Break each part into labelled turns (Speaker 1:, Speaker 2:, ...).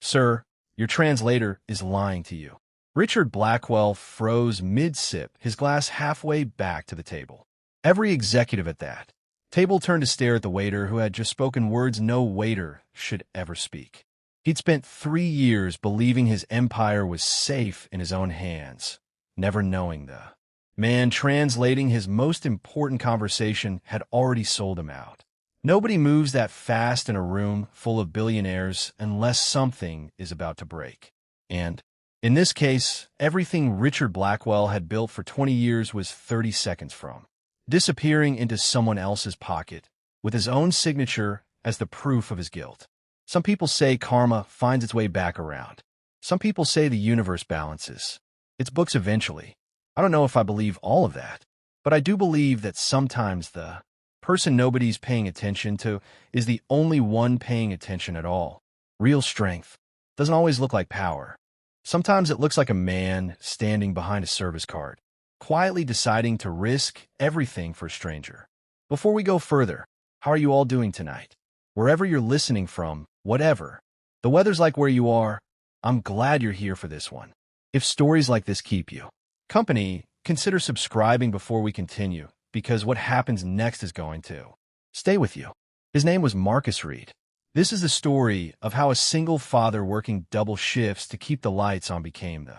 Speaker 1: Sir, your translator is lying to you. Richard Blackwell froze mid-sip, his glass halfway back to the table. Every executive at that table turned to stare at the waiter who had just spoken words no waiter should ever speak. He'd spent 3 years believing his empire was safe in his own hands, never knowing the man translating his most important conversation had already sold him out. Nobody moves that fast in a room full of billionaires unless something is about to break. And, in this case, everything Richard Blackwell had built for 20 years was 30 seconds from disappearing into someone else's pocket, with his own signature as the proof of his guilt. Some people say karma finds its way back around. Some people say the universe balances its books eventually. I don't know if I believe all of that, but I do believe that sometimes the person nobody's paying attention to is the only one paying attention at all. Real strength doesn't always look like power. Sometimes it looks like a man standing behind a service card, quietly deciding to risk everything for a stranger. Before we go further, how are you all doing tonight? Wherever you're listening from, whatever the weather's like where you are, I'm glad you're here for this one. If stories like this keep you company, consider subscribing before we continue, because what happens next is going to stay with you. His name was Marcus Reed. This is the story of how a single father working double shifts to keep the lights on became the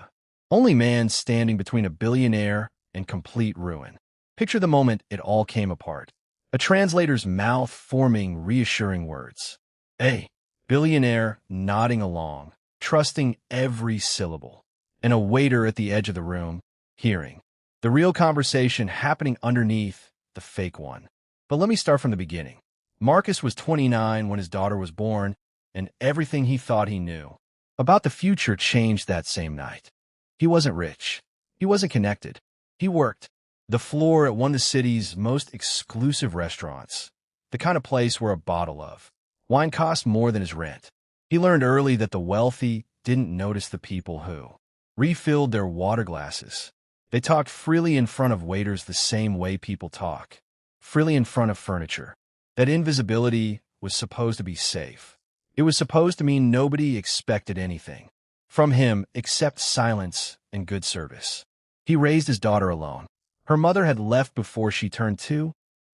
Speaker 1: only man standing between a billionaire and complete ruin. Picture the moment it all came apart. A translator's mouth forming reassuring words. A billionaire nodding along, trusting every syllable. And a waiter at the edge of the room, hearing the real conversation happening underneath the fake one. But let me start from the beginning. Marcus was 29 when his daughter was born, and everything he thought he knew about the future changed that same night. He wasn't rich. He wasn't connected. He worked the floor at one of the city's most exclusive restaurants, the kind of place where a bottle of wine cost more than his rent. He learned early that the wealthy didn't notice the people who refilled their water glasses. They talked freely in front of waiters the same way people talk, freely in front of furniture. That invisibility was supposed to be safe. It was supposed to mean nobody expected anything from him except silence and good service. He raised his daughter alone. Her mother had left before she turned 2,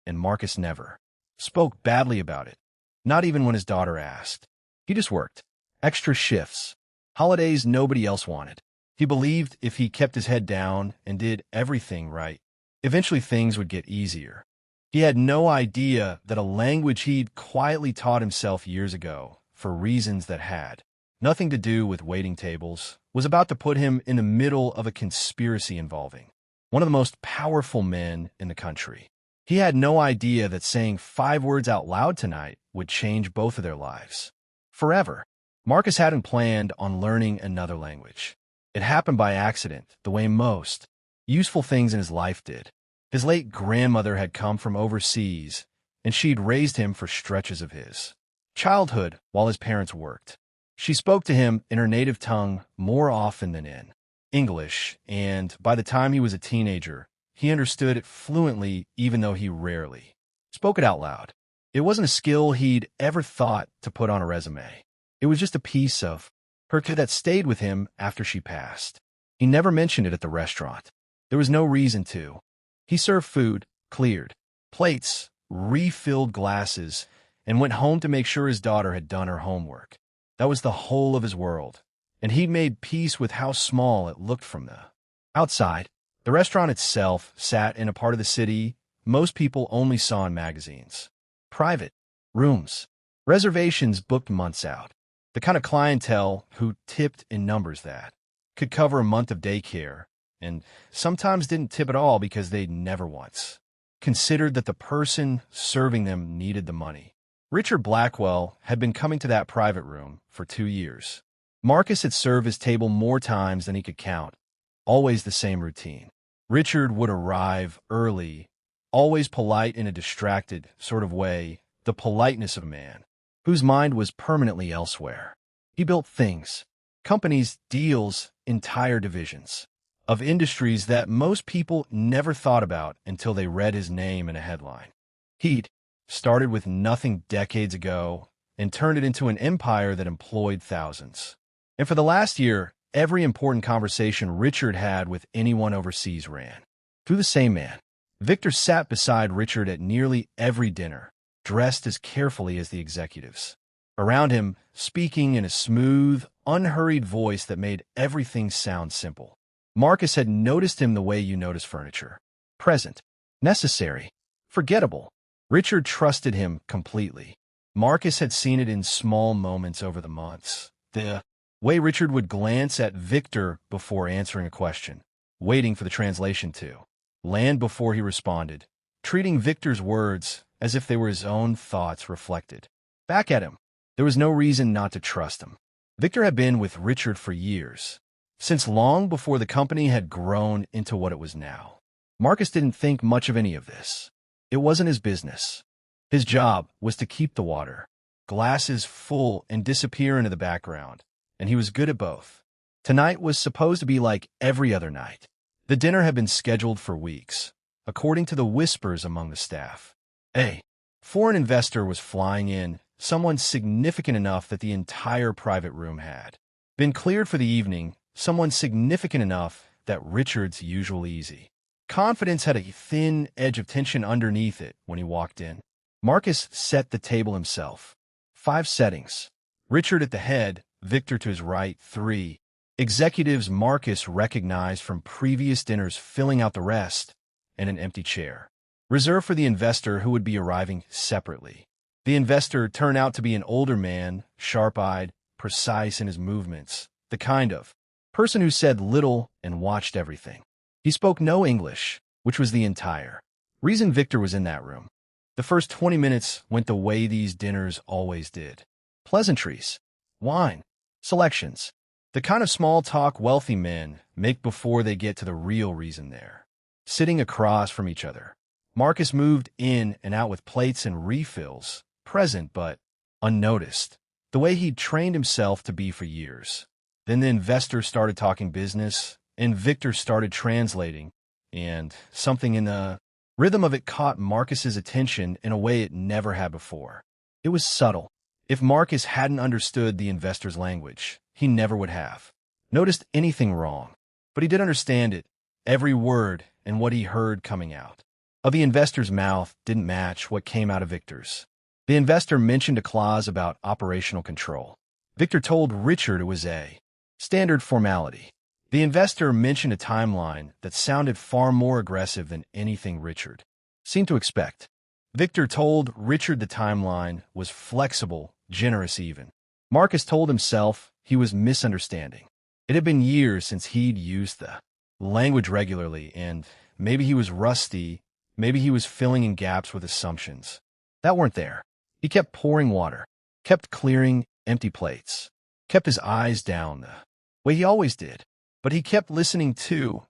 Speaker 1: and Marcus never spoke badly about it, not even when his daughter asked. He just worked extra shifts, holidays nobody else wanted. He believed if he kept his head down and did everything right, eventually things would get easier. He had no idea that a language he'd quietly taught himself years ago, for reasons that had nothing to do with waiting tables, was about to put him in the middle of a conspiracy involving one of the most powerful men in the country. He had no idea that saying 5 words out loud tonight would change both of their lives forever. Marcus hadn't planned on learning another language. It happened by accident, the way most useful things in his life did. His late grandmother had come from overseas, and she'd raised him for stretches of his childhood while his parents worked. She spoke to him in her native tongue more often than in English, and by the time he was a teenager, he understood it fluently even though he rarely spoke it out loud. It wasn't a skill he'd ever thought to put on a resume. It was just a piece of her that stayed with him after she passed. He never mentioned it at the restaurant. There was no reason to. He served food, cleared plates, refilled glasses, and went home to make sure his daughter had done her homework. That was the whole of his world, and he'd made peace with how small it looked from the outside. The restaurant itself sat in a part of the city most people only saw in magazines. Private rooms, reservations booked months out. The kind of clientele who tipped in numbers that could cover a month of daycare, and sometimes didn't tip at all because they'd never once considered that the person serving them needed the money. Richard Blackwell had been coming to that private room for 2 years. Marcus had served his table more times than he could count, always the same routine. Richard would arrive early, always polite in a distracted sort of way, the politeness of a man whose mind was permanently elsewhere. He built things, companies, deals, entire divisions of industries that most people never thought about until they read his name in a headline. He'd started with nothing decades ago and turned it into an empire that employed thousands. And for the last year, every important conversation Richard had with anyone overseas ran through the same man. Victor sat beside Richard at nearly every dinner, dressed as carefully as the executives. Around him, speaking in a smooth, unhurried voice that made everything sound simple. Marcus had noticed him the way you notice furniture. Present, necessary, forgettable. Richard trusted him completely. Marcus had seen it in small moments over the months. The way Richard would glance at Victor before answering a question, waiting for the translation to land before he responded, treating Victor's words as if they were his own thoughts reflected back at him. There was no reason not to trust him. Victor had been with Richard for years, since long before the company had grown into what it was now. Marcus didn't think much of any of this. It wasn't his business. His job was to keep the water, glasses full, and disappear into the background, and he was good at both. Tonight was supposed to be like every other night. The dinner had been scheduled for weeks, according to the whispers among the staff. A foreign investor was flying in, someone significant enough that the entire private room had been cleared for the evening, someone significant enough that Richard's usual easy confidence had a thin edge of tension underneath it when he walked in. Marcus set the table himself. 5 settings. Richard at the head, Victor to his right, 3 executives Marcus recognized from previous dinners filling out the rest, and an empty chair, reserved for the investor who would be arriving separately. The investor turned out to be an older man, sharp-eyed, precise in his movements, the kind of person who said little and watched everything. He spoke no English, which was the entire reason Victor was in that room. The first 20 minutes went the way these dinners always did. Pleasantries, wine, selections, the kind of small talk wealthy men make before they get to the real reason there. Sitting across from each other, Marcus moved in and out with plates and refills, present but unnoticed, the way he'd trained himself to be for years. Then the investor started talking business, and Victor started translating, and something in the rhythm of it caught Marcus's attention in a way it never had before. It was subtle. If Marcus hadn't understood the investor's language, he never would have noticed anything wrong. But he did understand it, every word and what he heard coming out of the investor's mouth didn't match what came out of Victor's. The investor mentioned a clause about operational control. Victor told Richard it was a standard formality. The investor mentioned a timeline that sounded far more aggressive than anything Richard seemed to expect. Victor told Richard the timeline was flexible, generous even. Marcus told himself he was misunderstanding. It had been years since he'd used the language regularly, and maybe he was rusty, maybe he was filling in gaps with assumptions that weren't there. He kept pouring water, kept clearing empty plates, kept his eyes down the way he always did. But he kept listening too,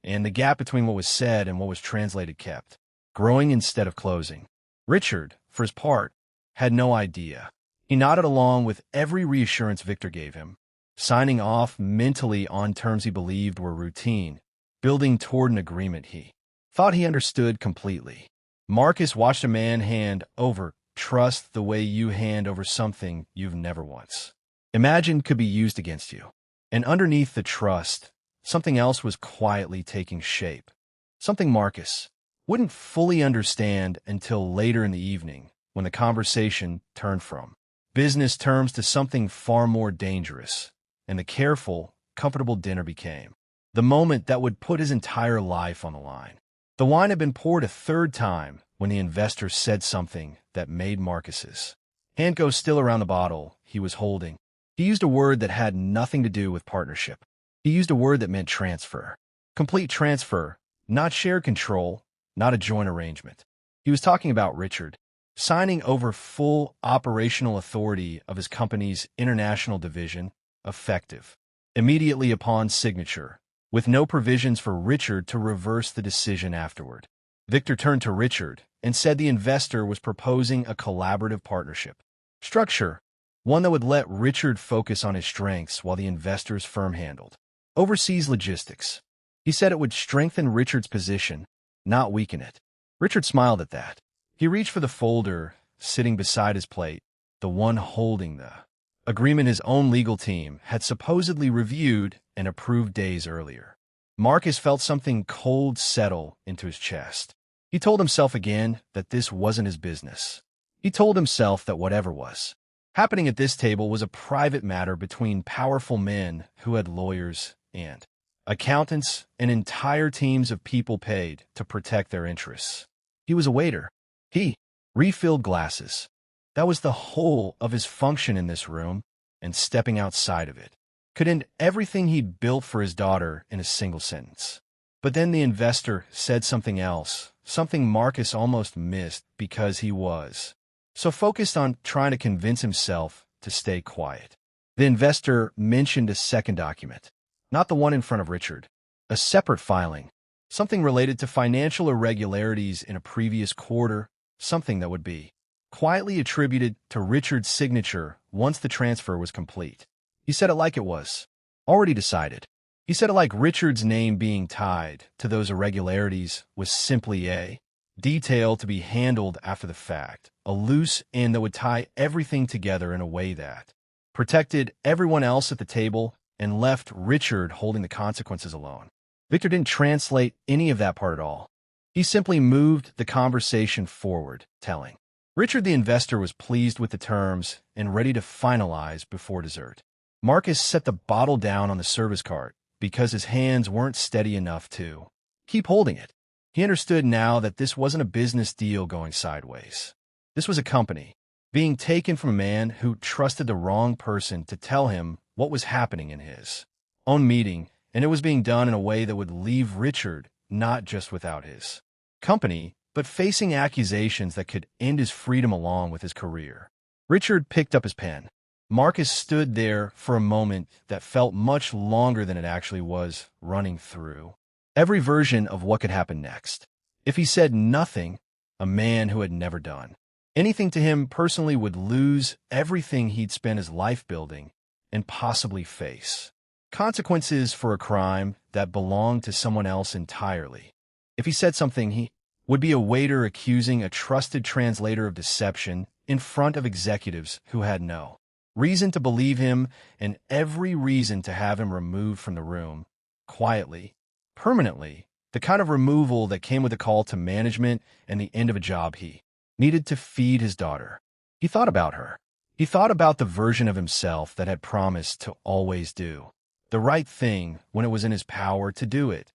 Speaker 1: and the gap between what was said and what was translated kept growing instead of closing. Richard, for his part, had no idea. He nodded along with every reassurance Victor gave him, signing off mentally on terms he believed were routine, building toward an agreement he thought he understood completely. Marcus watched a man hand over trust the way you hand over something you've never once imagined could be used against you. And underneath the trust, something else was quietly taking shape. Something Marcus wouldn't fully understand until later in the evening, when the conversation turned from business terms to something far more dangerous, and the careful, comfortable dinner became the moment that would put his entire life on the line. The wine had been poured a third time when the investor said something that made Marcus's hand go still around the bottle he was holding. He used a word that had nothing to do with partnership. He used a word that meant transfer. Complete transfer, not shared control, not a joint arrangement. He was talking about Richard signing over full operational authority of his company's international division, effective immediately upon signature, with no provisions for Richard to reverse the decision afterward. Victor turned to Richard and said the investor was proposing a collaborative partnership structure, one that would let Richard focus on his strengths while the investor's firm handled overseas logistics. He said it would strengthen Richard's position, not weaken it. Richard smiled at that. He reached for the folder sitting beside his plate, the one holding the agreement his own legal team had supposedly reviewed and approved days earlier. Marcus felt something cold settle into his chest. He told himself again that this wasn't his business. He told himself that whatever was happening at this table was a private matter between powerful men who had lawyers and accountants and entire teams of people paid to protect their interests. He was a waiter. He refilled glasses. That was the whole of his function in this room, and stepping outside of it could end everything he'd built for his daughter in a single sentence. But then the investor said something else, something Marcus almost missed because he was so focused on trying to convince himself to stay quiet. The investor mentioned a second document, not the one in front of Richard, a separate filing, something related to financial irregularities in a previous quarter, something that would be quietly attributed to Richard's signature once the transfer was complete. He said it like it was already decided. He said it like Richard's name being tied to those irregularities was simply a detail to be handled after the fact, a loose end that would tie everything together in a way that protected everyone else at the table and left Richard holding the consequences alone. Victor didn't translate any of that part at all. He simply moved the conversation forward, telling Richard the investor was pleased with the terms and ready to finalize before dessert. Marcus set the bottle down on the service cart because his hands weren't steady enough to keep holding it. He understood now that this wasn't a business deal going sideways. This was a company being taken from a man who trusted the wrong person to tell him what was happening in his own meeting, and it was being done in a way that would leave Richard not just without his company, but facing accusations that could end his freedom along with his career. Richard picked up his pen. Marcus stood there for a moment that felt much longer than it actually was, running through every version of what could happen next. If he said nothing, a man who had never done anything to him personally would lose everything he'd spent his life building and possibly face consequences for a crime that belonged to someone else entirely. If he said something, he would be a waiter accusing a trusted translator of deception in front of executives who had no reason to believe him and every reason to have him removed from the room, quietly, permanently, the kind of removal that came with a call to management and the end of a job he needed to feed his daughter. He thought about her. He thought about the version of himself that had promised to always do the right thing when it was in his power to do it,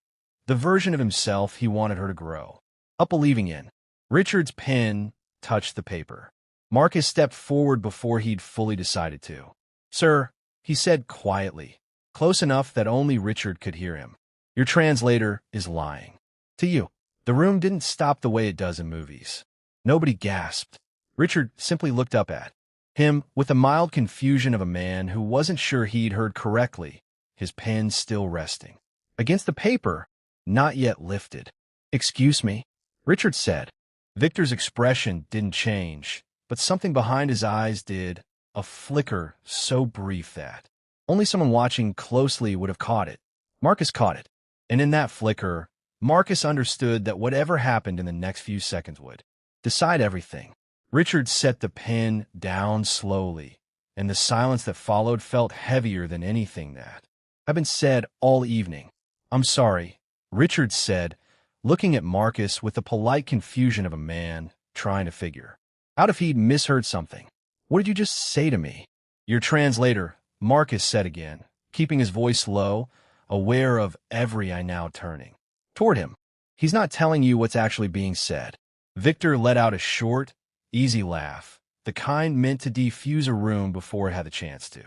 Speaker 1: the version of himself he wanted her to grow up believing in. Richard's pen touched the paper. Marcus stepped forward before he'd fully decided to. "Sir," he said quietly, close enough that only Richard could hear him, "your translator is lying to you." The room didn't stop the way it does in movies. Nobody gasped. Richard simply looked up at him with the mild confusion of a man who wasn't sure he'd heard correctly, his pen still resting against the paper, not yet lifted. "Excuse me," Richard said. Victor's expression didn't change, but something behind his eyes did, a flicker so brief that only someone watching closely would have caught it. Marcus caught it, and in that flicker, Marcus understood that whatever happened in the next few seconds would decide everything. Richard set the pen down slowly, and the silence that followed felt heavier than anything that had been said all evening. "I'm sorry," Richard said, looking at Marcus with the polite confusion of a man trying to figure out if he'd misheard something. "What did you just say to me?" "Your translator," Marcus said again, keeping his voice low, aware of every eye now turning toward him. "He's not telling you what's actually being said." Victor let out a short, easy laugh, the kind meant to defuse a room before it had the chance to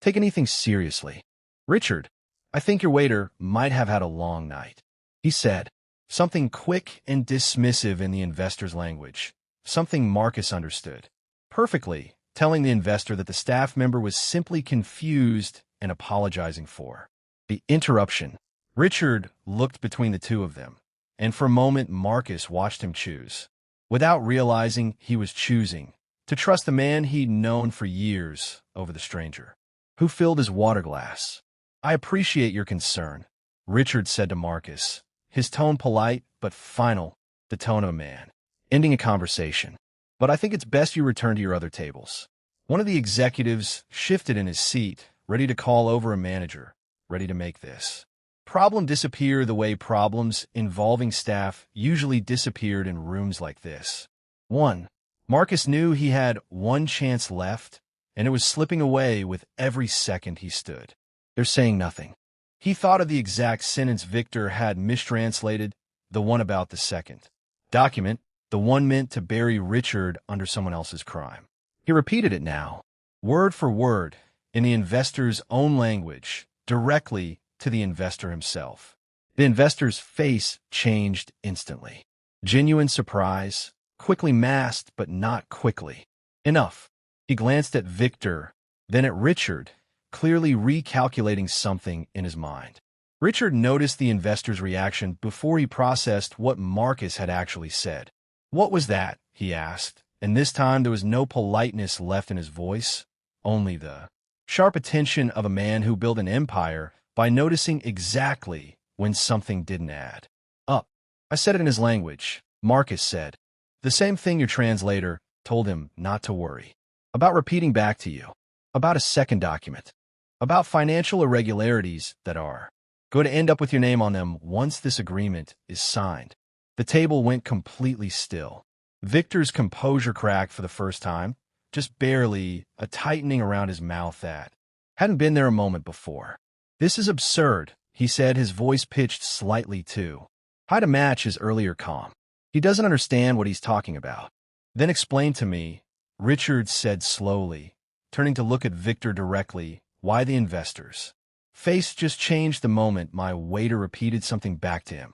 Speaker 1: take anything seriously. "Richard, I think your waiter might have had a long night," he said, something quick and dismissive in the investor's language, something Marcus understood perfectly, telling the investor that the staff member was simply confused and apologizing for the interruption. Richard looked between the two of them, and for a moment Marcus watched him choose, without realizing he was choosing, to trust the man he'd known for years over the stranger who filled his water glass. "I appreciate your concern," Richard said to Marcus, his tone polite but final, the tone of a man ending a conversation. "But I think it's best you return to your other tables." One of the executives shifted in his seat, ready to call over a manager, ready to make this problem disappear the way problems involving staff usually disappeared in rooms like this. 1. Marcus knew he had one chance left, and it was slipping away with every second he stood. They're saying nothing. He thought of the exact sentence Victor had mistranslated, the one about the second document, the one meant to bury Richard under someone else's crime. He repeated it now, word for word, in the investor's own language, directly to the investor himself. The investor's face changed instantly. Genuine surprise, quickly masked but not quickly. Enough. He glanced at Victor, then at Richard, clearly recalculating something in his mind. Richard noticed the investor's reaction before he processed what Marcus had actually said. "What was that?" he asked, and this time there was no politeness left in his voice, only the sharp attention of a man who built an empire by noticing exactly when something didn't add up. "I said it in his language," Marcus said. "The same thing your translator told him not to worry about repeating back to you. About a second document. About financial irregularities that are going to end up with your name on them once this agreement is signed." The table went completely still. Victor's composure cracked for the first time, just barely, a tightening around his mouth that hadn't been there a moment before. "This is absurd," he said, his voice pitched slightly too high to match his earlier calm. "He doesn't understand what he's talking about." "Then explain to me," Richard said slowly, turning to look at Victor directly, "why the investors?" Face just changed the moment my waiter repeated something back to him.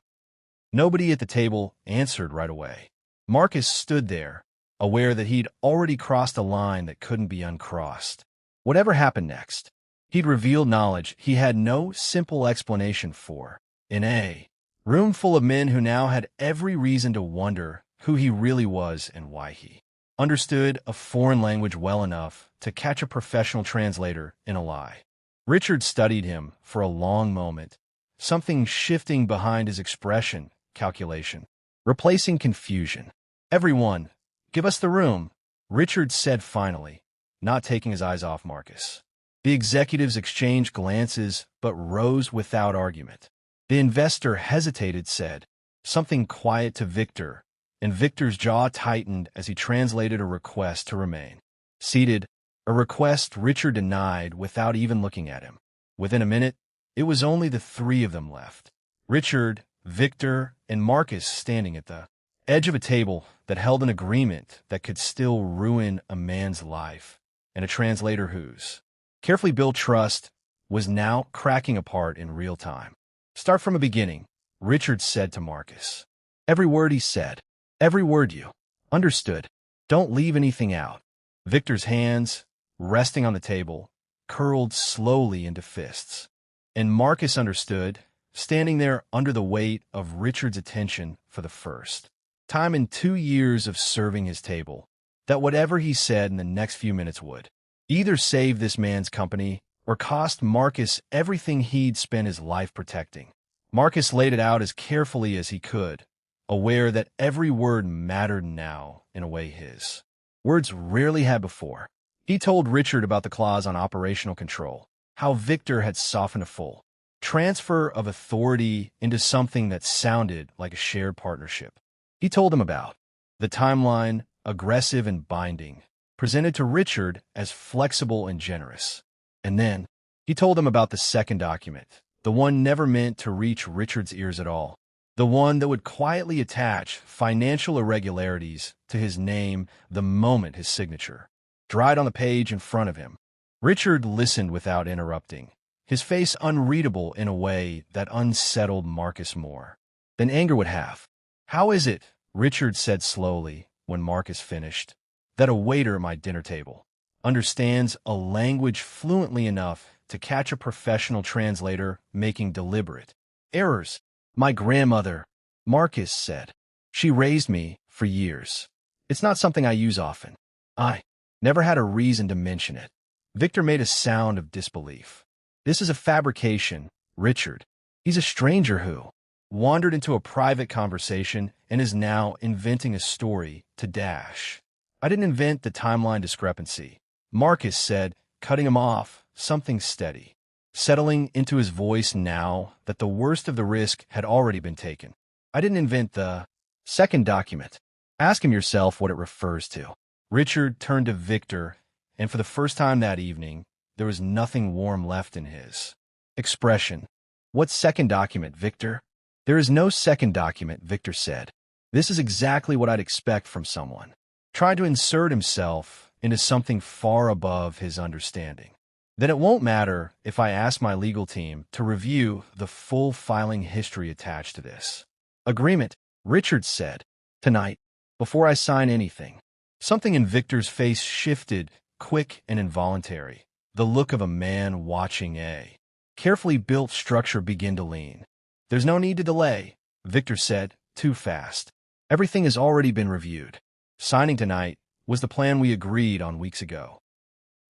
Speaker 1: Nobody at the table answered right away. Marcus stood there, aware that he'd already crossed a line that couldn't be uncrossed. Whatever happened next, he'd revealed knowledge he had no simple explanation for. In a room full of men who now had every reason to wonder who he really was and why he understood a foreign language well enough to catch a professional translator in a lie. Richard studied him for a long moment, something shifting behind his expression, calculation, replacing confusion. "Everyone, give us the room," Richard said finally, not taking his eyes off Marcus. The executives exchanged glances but rose without argument. The investor hesitated, said something quiet to Victor, and Victor's jaw tightened as he translated a request to remain seated, a request Richard denied without even looking at him. Within a minute, it was only the three of them left. Richard, Victor, and Marcus standing at the edge of a table that held an agreement that could still ruin a man's life, and a translator whose carefully built trust was now cracking apart in real time. "Start from the beginning," Richard said to Marcus. "Every word he said. Every word you understood. Don't leave anything out." Victor's hands, resting on the table, curled slowly into fists. And Marcus understood, standing there under the weight of Richard's attention for the first time in 2 years of serving his table, that whatever he said in the next few minutes would either save this man's company or cost Marcus everything he'd spent his life protecting. Marcus laid it out as carefully as he could, aware that every word mattered now in a way his words rarely had before. He told Richard about the clause on operational control, how Victor had softened a full transfer of authority into something that sounded like a shared partnership. He told him about the timeline, aggressive and binding, presented to Richard as flexible and generous. And then he told him about the second document, the one never meant to reach Richard's ears at all, the one that would quietly attach financial irregularities to his name the moment his signature dried on the page in front of him. Richard listened without interrupting, his face unreadable in a way that unsettled Marcus more than anger would have. "How is it," Richard said slowly when Marcus finished, "that a waiter at my dinner table understands a language fluently enough to catch a professional translator making deliberate errors?" "My grandmother," Marcus said. "She raised me for years. It's not something I use often. I never had a reason to mention it." Victor made a sound of disbelief. "This is a fabrication, Richard. He's a stranger who wandered into a private conversation and is now inventing a story to dash. I didn't invent the timeline discrepancy. Marcus said, cutting him off, something steady, settling into his voice now that the worst of the risk had already been taken. I didn't invent the second document. Ask him yourself what it refers to. Richard turned to Victor, and for the first time that evening, there was nothing warm left in his expression. What second document, Victor? There is no second document, Victor said. This is exactly what I'd expect from someone trying to insert himself into something far above his understanding. Then it won't matter if I ask my legal team to review the full filing history attached to this agreement, Richard said. Tonight, before I sign anything. Something in Victor's face shifted, quick and involuntary. The look of a man watching a carefully built structure begin to lean. There's no need to delay, Victor said, too fast. Everything has already been reviewed. Signing tonight was the plan we agreed on weeks ago.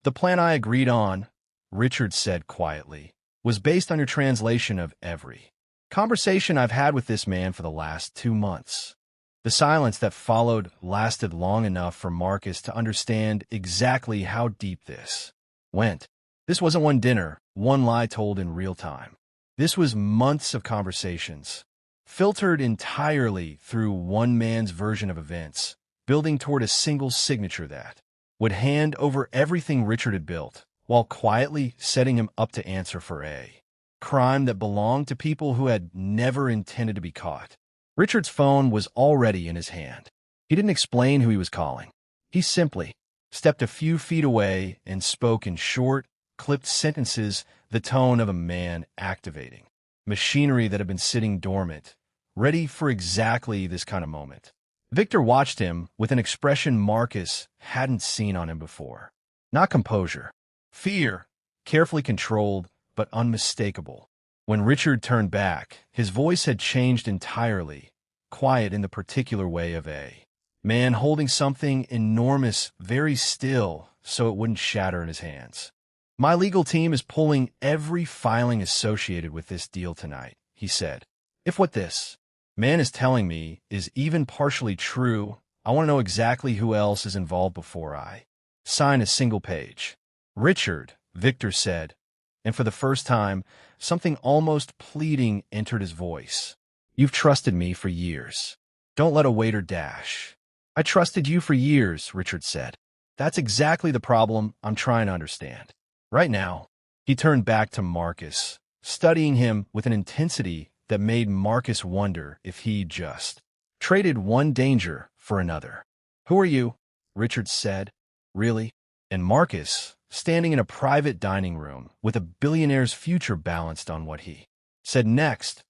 Speaker 1: The plan I agreed on, Richard said quietly, was based on your translation of every conversation I've had with this man for the last 2 months. The silence that followed lasted long enough for Marcus to understand exactly how deep this went. This wasn't one dinner, one lie told in real time. This was months of conversations, filtered entirely through one man's version of events, building toward a single signature that would hand over everything Richard had built, while quietly setting him up to answer for a crime that belonged to people who had never intended to be caught. Richard's phone was already in his hand. He didn't explain who he was calling. He simply stepped a few feet away and spoke in short, clipped sentences, the tone of a man activating machinery that had been sitting dormant, ready for exactly this kind of moment. Victor watched him with an expression Marcus hadn't seen on him before. Not composure. Fear, carefully controlled but unmistakable. When Richard turned back, his voice had changed entirely, quiet in the particular way of a man holding something enormous very still so it wouldn't shatter in his hands. My legal team is pulling every filing associated with this deal tonight, he said. If what this man is telling me is even partially true, I want to know exactly who else is involved before I sign a single page. Richard, Victor said, and for the first time, something almost pleading entered his voice. You've trusted me for years. Don't let a waiter dash. I trusted you for years, Richard said. That's exactly the problem I'm trying to understand. Right now, he turned back to Marcus, studying him with an intensity that made Marcus wonder if he just traded one danger for another. Who are you? Richard said. Really? And Marcus, standing in a private dining room with a billionaire's future balanced on what he said next,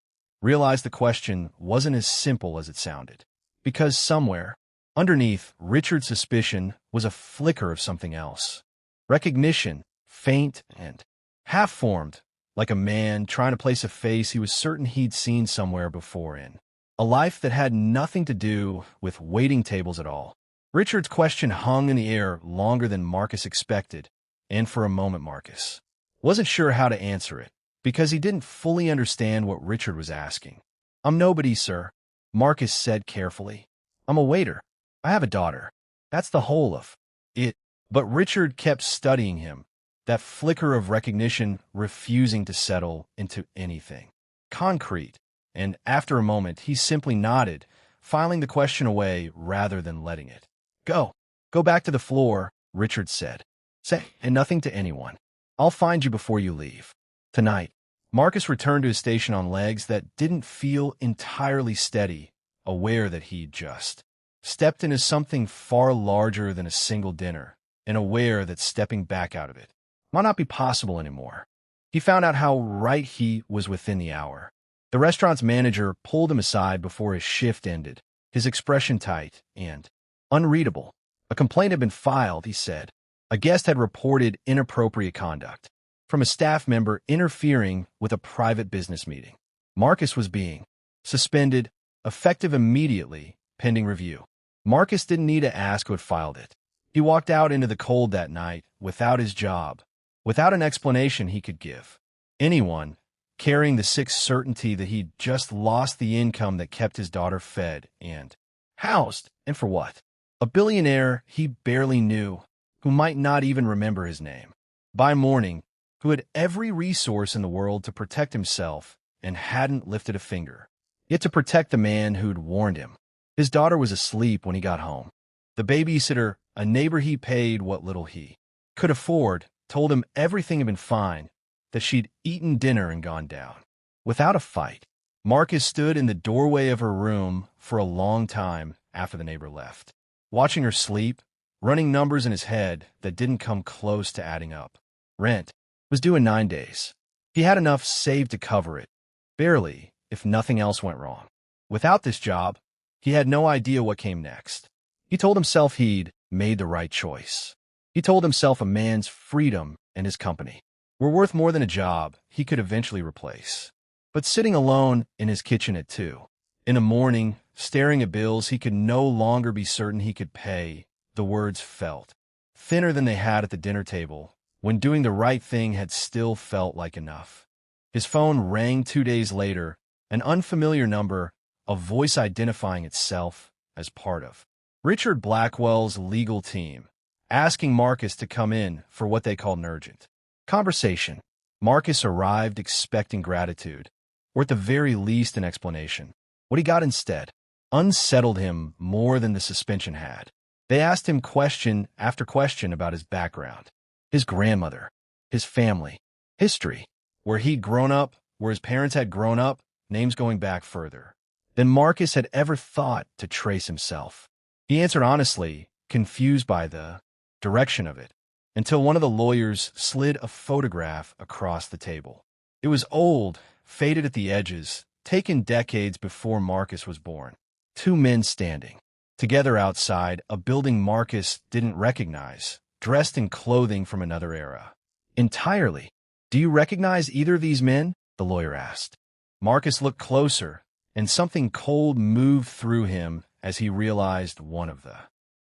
Speaker 1: realized the question wasn't as simple as it sounded. Because somewhere, underneath Richard's suspicion was a flicker of something else. Recognition, faint and half-formed, like a man trying to place a face he was certain he'd seen somewhere before in a life that had nothing to do with waiting tables at all. Richard's question hung in the air longer than Marcus expected, and for a moment Marcus wasn't sure how to answer it, because he didn't fully understand what Richard was asking. I'm nobody, sir, Marcus said carefully. I'm a waiter. I have a daughter. That's the whole of it. But Richard kept studying him, that flicker of recognition refusing to settle into anything concrete, and after a moment he simply nodded, filing the question away rather than letting it go. Go back to the floor, Richard said. Say nothing to anyone. I'll find you before you leave. Tonight, Marcus returned to his station on legs that didn't feel entirely steady, aware that he'd just stepped into something far larger than a single dinner, and aware that stepping back out of it might not be possible anymore. He found out how right he was within the hour. The restaurant's manager pulled him aside before his shift ended, his expression tight and unreadable. A complaint had been filed, he said. A guest had reported inappropriate conduct from a staff member interfering with a private business meeting. Marcus was being suspended, effective immediately, pending review. Marcus didn't need to ask who had filed it. He walked out into the cold that night without his job, without an explanation he could give anyone, carrying the sick certainty that he'd just lost the income that kept his daughter fed and housed, and for what? A billionaire he barely knew. who might not even remember his name. By morning, who had every resource in the world to protect himself and hadn't lifted a finger. Yet to protect the man who'd warned him. His daughter was asleep when he got home. The babysitter, a neighbor he paid what little he could afford, told him everything had been fine, that she'd eaten dinner and gone down. Without a fight, Marcus stood in the doorway of her room for a long time after the neighbor left, watching her sleep, running numbers in his head that didn't come close to adding up. Rent was due in 9 days. He had enough saved to cover it, barely, if nothing else went wrong. Without this job, he had no idea what came next. He told himself he'd made the right choice. He told himself a man's freedom and his company were worth more than a job he could eventually replace. But sitting alone in his kitchen at 2 in the morning, staring at bills he could no longer be certain he could pay, the words felt thinner than they had at the dinner table, when doing the right thing had still felt like enough. His phone rang 2 days later, an unfamiliar number, a voice identifying itself as part of Richard Blackwell's legal team, asking Marcus to come in for what they called an urgent conversation. Marcus arrived expecting gratitude, or at the very least an explanation. What he got instead unsettled him more than the suspension had. They asked him question after question about his background, his grandmother, his family, history, where he'd grown up, where his parents had grown up, names going back further than Marcus had ever thought to trace himself. He answered honestly, confused by the direction of it, until one of the lawyers slid a photograph across the table. It was old, faded at the edges, taken decades before Marcus was born. 2 men standing together outside a building Marcus didn't recognize, dressed in clothing from another era. Entirely. "Do you recognize either of these men?" the lawyer asked. Marcus looked closer, and something cold moved through him as he realized one of the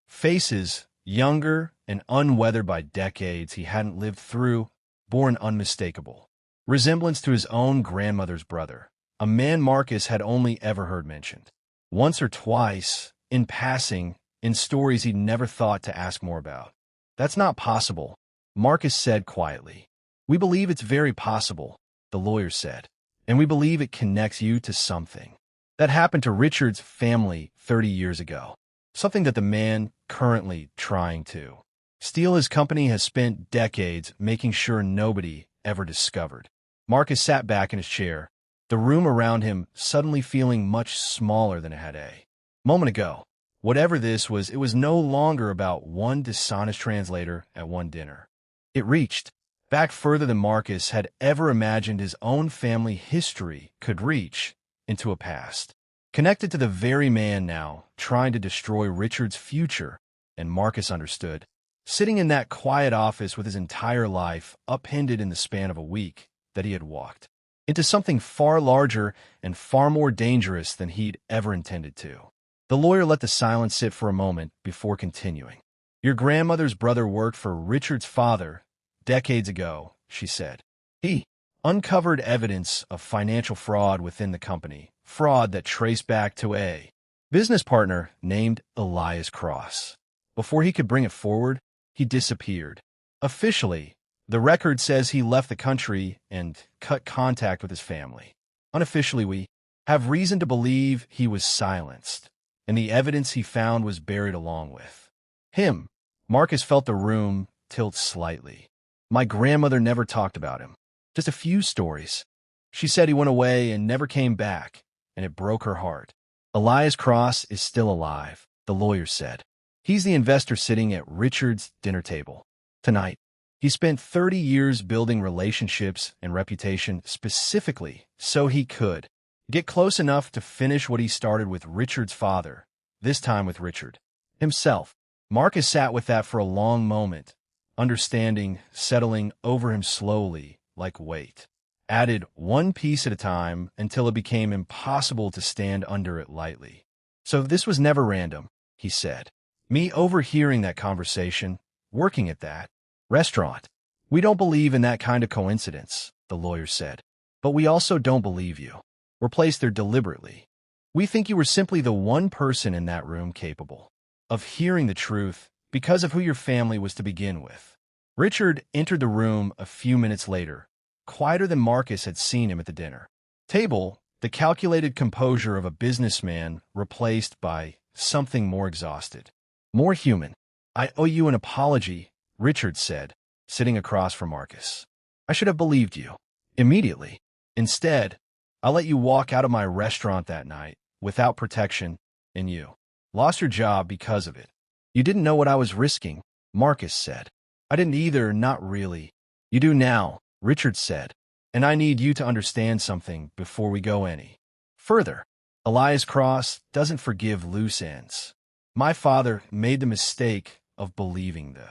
Speaker 1: faces, younger and unweathered by decades he hadn't lived through, bore an unmistakable resemblance to his own grandmother's brother, a man Marcus had only ever heard mentioned once or twice, in passing, in stories he'd never thought to ask more about. "That's not possible," Marcus said quietly. "We believe it's very possible," the lawyer said, "and we believe it connects you to something that happened to Richard's family 30 years ago, something that the man currently trying to steal his company has spent decades making sure nobody ever discovered." Marcus sat back in his chair, the room around him suddenly feeling much smaller than it had a moment ago. Whatever this was, it was no longer about one dishonest translator at one dinner. It reached back further than Marcus had ever imagined his own family history could reach, into a past connected to the very man now trying to destroy Richard's future. And Marcus understood, sitting in that quiet office with his entire life upended in the span of a week, that he had walked into something far larger and far more dangerous than he'd ever intended to. The lawyer let the silence sit for a moment before continuing. "Your grandmother's brother worked for Richard's father decades ago," she said. "He uncovered evidence of financial fraud within the company, fraud that traced back to a business partner named Elias Cross. Before he could bring it forward, he disappeared. Officially, the record says he left the country and cut contact with his family. Unofficially, we have reason to believe he was silenced, and the evidence he found was buried along with him." Marcus felt the room tilt slightly. "My grandmother never talked about him. Just a few stories. She said he went away and never came back, and it broke her heart." "Elias Cross is still alive," the lawyer said. "He's the investor sitting at Richard's dinner table tonight. He spent 30 years building relationships and reputation specifically so he could get close enough to finish what he started with Richard's father, this time with Richard himself." Marcus sat with that for a long moment, understanding settling over him slowly like weight, added one piece at a time until it became impossible to stand under it lightly. "So this was never random," he said. "Me overhearing that conversation, working at that restaurant. We don't believe in that kind of coincidence," the lawyer said. "But we also don't believe you were placed there deliberately. We think you were simply the one person in that room capable of hearing the truth because of who your family was to begin with. Richard entered the room a few minutes later, quieter than Marcus had seen him at the dinner table, the calculated composure of a businessman replaced by something more exhausted, more human. "I owe you an apology," Richard said, sitting across from Marcus. "I should have believed you immediately. Instead, I let you walk out of my restaurant that night without protection, and you lost your job because of it." "You didn't know what I was risking," Marcus said. "I didn't either, not really." "You do now," Richard said, "and I need you to understand something before we go any further. Elias Cross doesn't forgive loose ends. My father made the mistake of believing the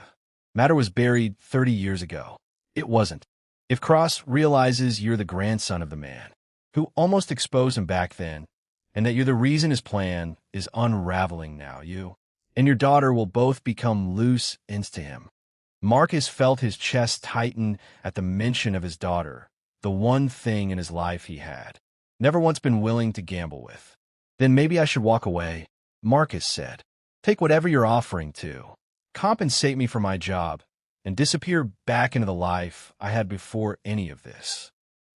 Speaker 1: matter was buried 30 years ago. It wasn't. If Cross realizes you're the grandson of the man who almost exposed him back then, and that you're the reason his plan is unraveling now, you and your daughter will both become loose ends to him." Marcus felt his chest tighten at the mention of his daughter, the one thing in his life he had never once been willing to gamble with. "Then maybe I should walk away," Marcus said. "Take whatever you're offering to compensate me for my job and disappear back into the life I had before any of this."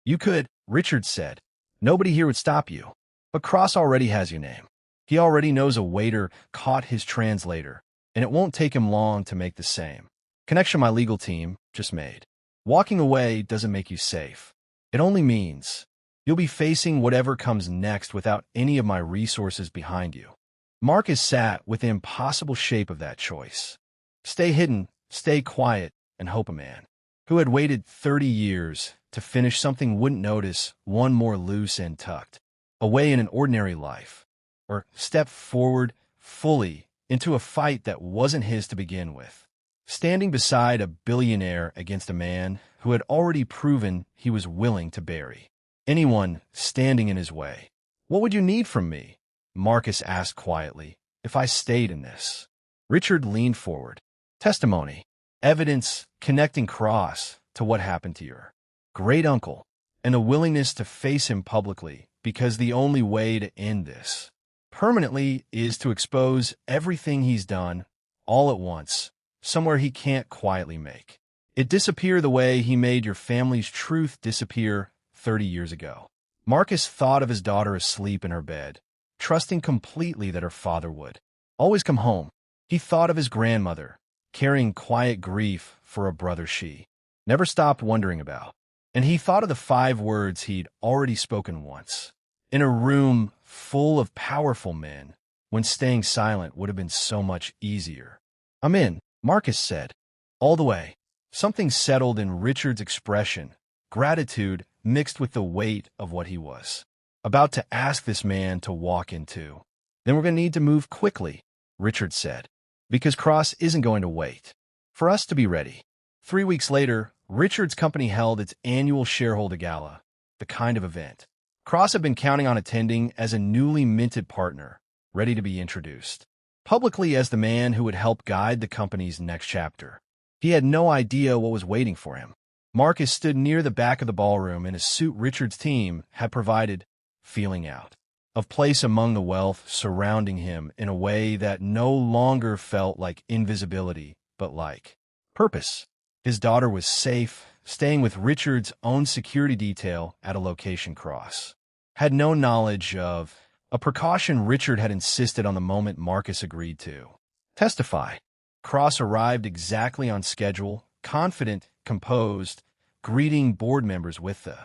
Speaker 1: "You could," Richard said. "Nobody here would stop you. But Cross already has your name. He already knows a waiter caught his translator, and it won't take him long to make the same connection my legal team just made. Walking away doesn't make you safe. It only means you'll be facing whatever comes next without any of my resources behind you." Marcus sat with the impossible shape of that choice. Stay hidden, stay quiet, and hope a man who had waited 30 years to finish something wouldn't notice one more loose end tucked away in an ordinary life, or step forward fully into a fight that wasn't his to begin with, standing beside a billionaire against a man who had already proven he was willing to bury anyone standing in his way. "What would you need from me?" Marcus asked quietly. "If I stayed in this?" Richard leaned forward. "Testimony, evidence connecting Cross to what happened to your great uncle, and a willingness to face him publicly, because the only way to end this permanently is to expose everything he's done all at once, somewhere he can't quietly make it disappear the way he made your family's truth disappear 30 years ago." Marcus thought of his daughter asleep in her bed, trusting completely that her father would always come home. He thought of his grandmother, carrying quiet grief for a brother she never stopped wondering about. And he thought of the 5 words he'd already spoken once, in a room full of powerful men, when staying silent would have been so much easier. "I'm in," Marcus said. "All the way." Something settled in Richard's expression, gratitude mixed with the weight of what he was about to ask this man to walk into. "Then we're going to need to move quickly," Richard said, "because Cross isn't going to wait for us to be ready." 3 weeks later, Richard's company held its annual shareholder gala, the kind of event Cross had been counting on attending as a newly minted partner, ready to be introduced publicly as the man who would help guide the company's next chapter. He had no idea what was waiting for him. Marcus stood near the back of the ballroom in a suit Richard's team had provided, feeling out of place among the wealth surrounding him in a way that no longer felt like invisibility, but like purpose. His daughter was safe, staying with Richard's own security detail at a location Cross had no knowledge of, a precaution Richard had insisted on the moment Marcus agreed to testify. Cross arrived exactly on schedule, confident, composed, greeting board members with the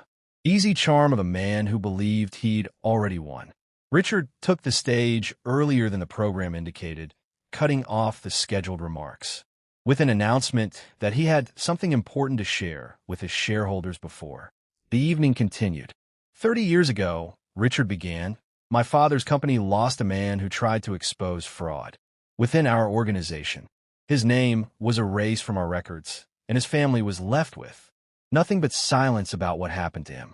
Speaker 1: easy charm of a man who believed he'd already won. Richard took the stage earlier than the program indicated, cutting off the scheduled remarks with an announcement that he had something important to share with his shareholders before the evening continued. 30 years ago, Richard began, my father's company lost a man who tried to expose fraud within our organization. His name was erased from our records, and his family was left with nothing but silence about what happened to him.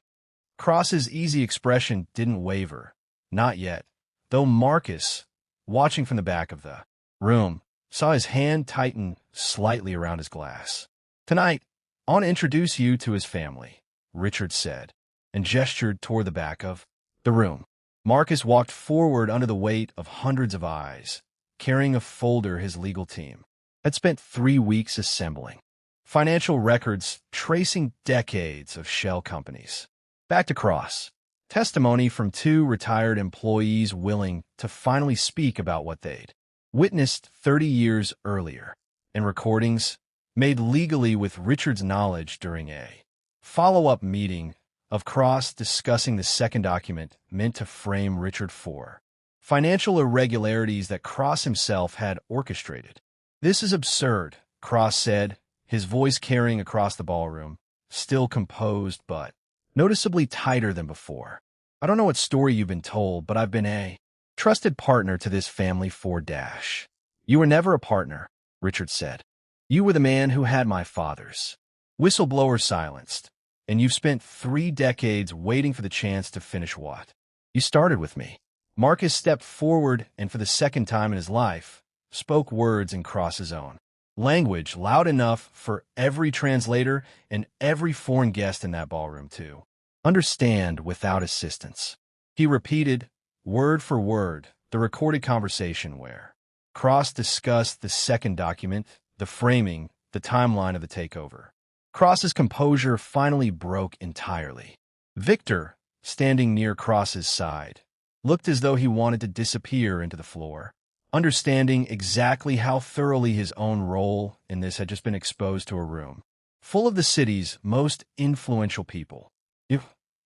Speaker 1: Cross's easy expression didn't waver, not yet, though Marcus, watching from the back of the room, saw his hand tighten slightly around his glass. Tonight, I want to introduce you to his family, Richard said, and gestured toward the back of the room. Marcus walked forward under the weight of hundreds of eyes, carrying a folder his legal team had spent 3 weeks assembling financial records tracing decades of shell companies. Back to Cross. Testimony from two retired employees willing to finally speak about what they'd witnessed 30 years earlier, and recordings made legally with Richard's knowledge during a follow-up meeting of Cross discussing the second document meant to frame Richard for financial irregularities that Cross himself had orchestrated. "This is absurd," Cross said, his voice carrying across the ballroom, still composed but noticeably tighter than before. "I don't know what story you've been told, but I've been a trusted partner to this family for dash." "You were never a partner," Richard said. "You were the man who had my father's whistleblower silenced, and you've spent 3 decades waiting for the chance to finish what you started with me." Marcus stepped forward and for the second time in his life spoke words in Cross's own language, loud enough for every translator and every foreign guest in that ballroom to understand without assistance. He repeated, word for word, the recorded conversation where Cross discussed the second document, the framing, the timeline of the takeover. Cross's composure finally broke entirely. Victor, standing near Cross's side, looked as though he wanted to disappear into the floor, understanding exactly how thoroughly his own role in this had just been exposed to a room full of the city's most influential people.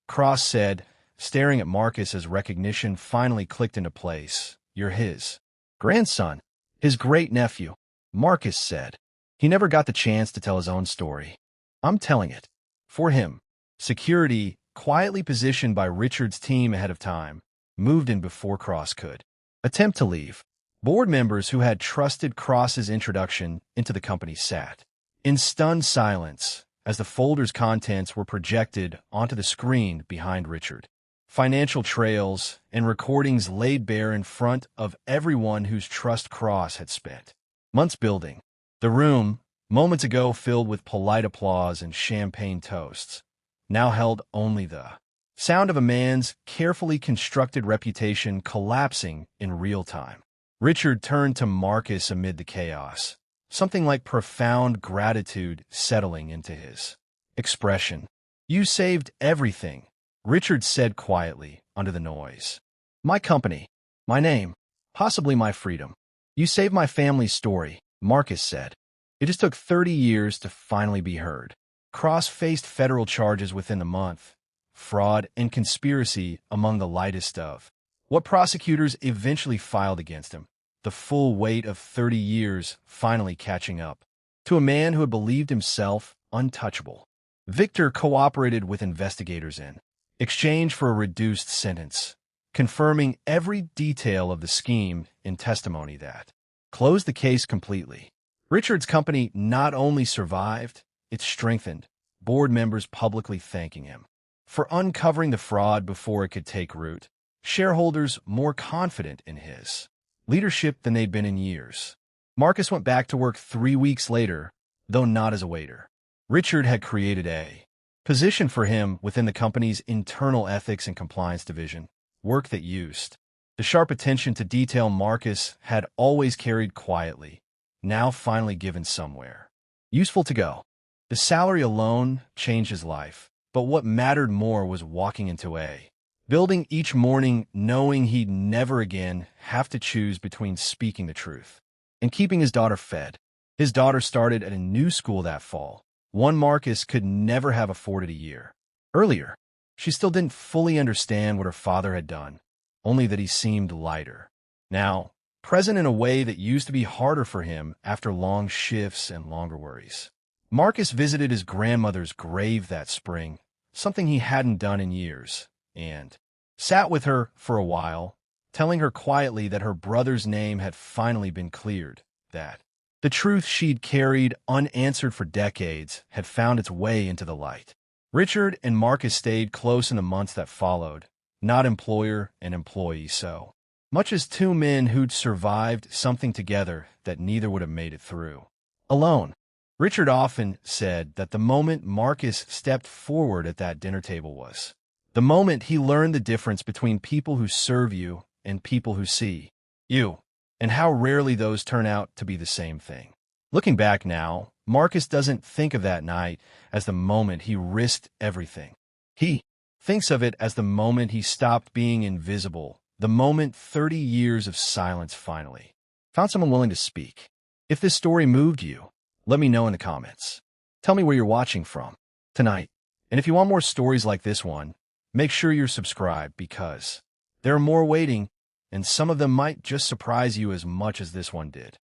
Speaker 1: Cross said, staring at Marcus as recognition finally clicked into place. "You're his grandson, his great-nephew," Marcus said. He never got the chance to tell his own story. "I'm telling it." For him, security, quietly positioned by Richard's team ahead of time, moved in before Cross could attempt to leave. Board members who had trusted Cross's introduction into the company sat in stunned silence as the folder's contents were projected onto the screen behind Richard. Financial trails and recordings laid bare in front of everyone whose trust Cross had spent months building. The room, moments ago filled with polite applause and champagne toasts, now held only the sound of a man's carefully constructed reputation collapsing in real time. Richard turned to Marcus amid the chaos, something like profound gratitude settling into his expression. "You saved everything," Richard said quietly under the noise. "My company, my name, possibly my freedom. You saved my family's story," Marcus said. "It just took 30 years to finally be heard." Cross faced federal charges within the month, fraud and conspiracy among the lightest of what prosecutors eventually filed against him, the full weight of 30 years finally catching up to a man who had believed himself untouchable. Victor cooperated with investigators in exchange for a reduced sentence, confirming every detail of the scheme in testimony that closed the case completely. Richard's company not only survived, it strengthened, board members publicly thanking him for uncovering the fraud before it could take root, shareholders more confident in his leadership than they'd been in years. Marcus went back to work 3 weeks later, though not as a waiter. Richard had created a position for him within the company's internal ethics and compliance division, work that used the sharp attention to detail Marcus had always carried quietly, now finally given somewhere useful to go. The salary alone changed his life, but what mattered more was walking into a building each morning knowing he'd never again have to choose between speaking the truth and keeping his daughter fed. His daughter started at a new school that fall, one Marcus could never have afforded a year earlier. She still didn't fully understand what her father had done, only that he seemed lighter now, present in a way that used to be harder for him after long shifts and longer worries. Marcus visited his grandmother's grave that spring, something he hadn't done in years, and sat with her for a while, telling her quietly that her brother's name had finally been cleared, that the truth she'd carried unanswered for decades had found its way into the light. Richard and Marcus stayed close in the months that followed, not employer and employee so much as two men who'd survived something together that neither would have made it through alone. Richard often said that the moment Marcus stepped forward at that dinner table was the moment he learned the difference between people who serve you and people who see you, and how rarely those turn out to be the same thing. Looking back now, Marcus doesn't think of that night as the moment he risked everything. He thinks of it as the moment he stopped being invisible, the moment 30 years of silence finally found someone willing to speak. If this story moved you, let me know in the comments. Tell me where you're watching from tonight. And if you want more stories like this one, make sure you're subscribed because there are more waiting, and some of them might just surprise you as much as this one did.